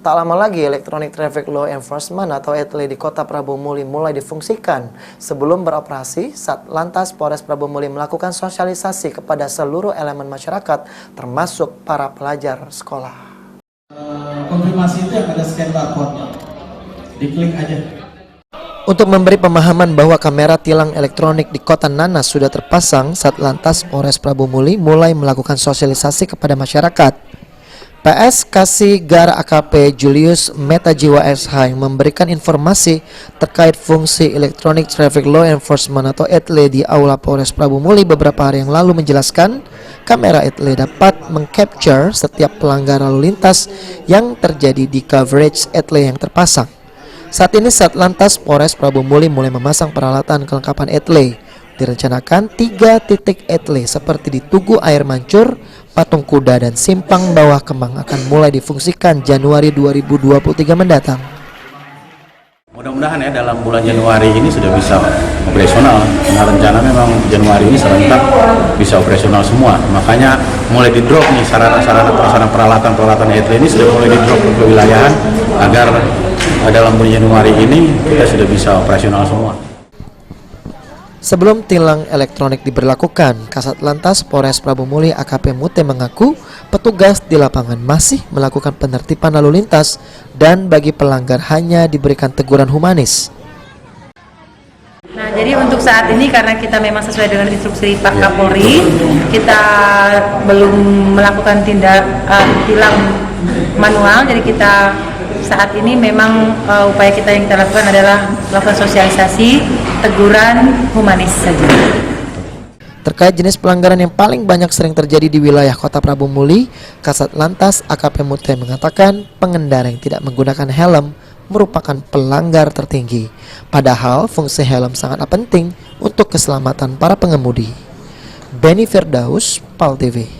Tak lama lagi, Electronic Traffic Law Enforcement atau ETLE di Kota Prabu Muli mulai difungsikan. Sebelum beroperasi, Satlantas Polres Prabu Muli melakukan sosialisasi kepada seluruh elemen masyarakat, termasuk para pelajar sekolah. Konfirmasi itu yang ada scan barcode-nya, diklik aja. Untuk memberi pemahaman bahwa kamera tilang elektronik di Kota Nanas sudah terpasang, Satlantas Polres Prabu Muli mulai melakukan sosialisasi kepada masyarakat. PS Kasigar AKP Julius Metajiwa SH memberikan informasi terkait fungsi Electronic Traffic Law Enforcement atau ETLE di Aula Polres Prabu Muli beberapa hari yang lalu menjelaskan, kamera ETLE dapat mengcapture setiap pelanggaran lalu lintas yang terjadi di coverage ETLE yang terpasang. Saat ini Satlantas Polres Prabu Muli mulai memasang peralatan kelengkapan ETLE. Direncanakan 3 titik ETLE seperti di Tugu Air Mancur, Patung Kuda, dan Simpang Bawah Kemang akan mulai difungsikan Januari 2023 mendatang. Mudah-mudahan ya dalam bulan Januari ini sudah bisa operasional. Nah, rencana memang Januari ini serentak bisa operasional semua. Makanya mulai di drop nih sarana-sarana peralatan ETLE ini sudah mulai di drop ke kewilayahan agar dalam bulan Januari ini kita sudah bisa operasional semua. Sebelum tilang elektronik diberlakukan, Kasat Lantas Polres Prabu Muli AKP Mute mengaku petugas di lapangan masih melakukan penertiban lalu lintas dan bagi pelanggar hanya diberikan teguran humanis. Nah, jadi untuk saat ini karena kita memang sesuai dengan instruksi Pak Kapolri, kita belum melakukan tilang manual, jadi kita saat ini memang upaya kita yang kita lakukan adalah melakukan sosialisasi, teguran humanis saja. Terkait jenis pelanggaran yang paling banyak sering terjadi di wilayah Kota Prabu Muli, Kasat Lantas AKP Mute mengatakan pengendara yang tidak menggunakan helm merupakan pelanggar tertinggi. Padahal fungsi helm sangatlah penting untuk keselamatan para pengemudi. Benny Firdaus, PAL TV.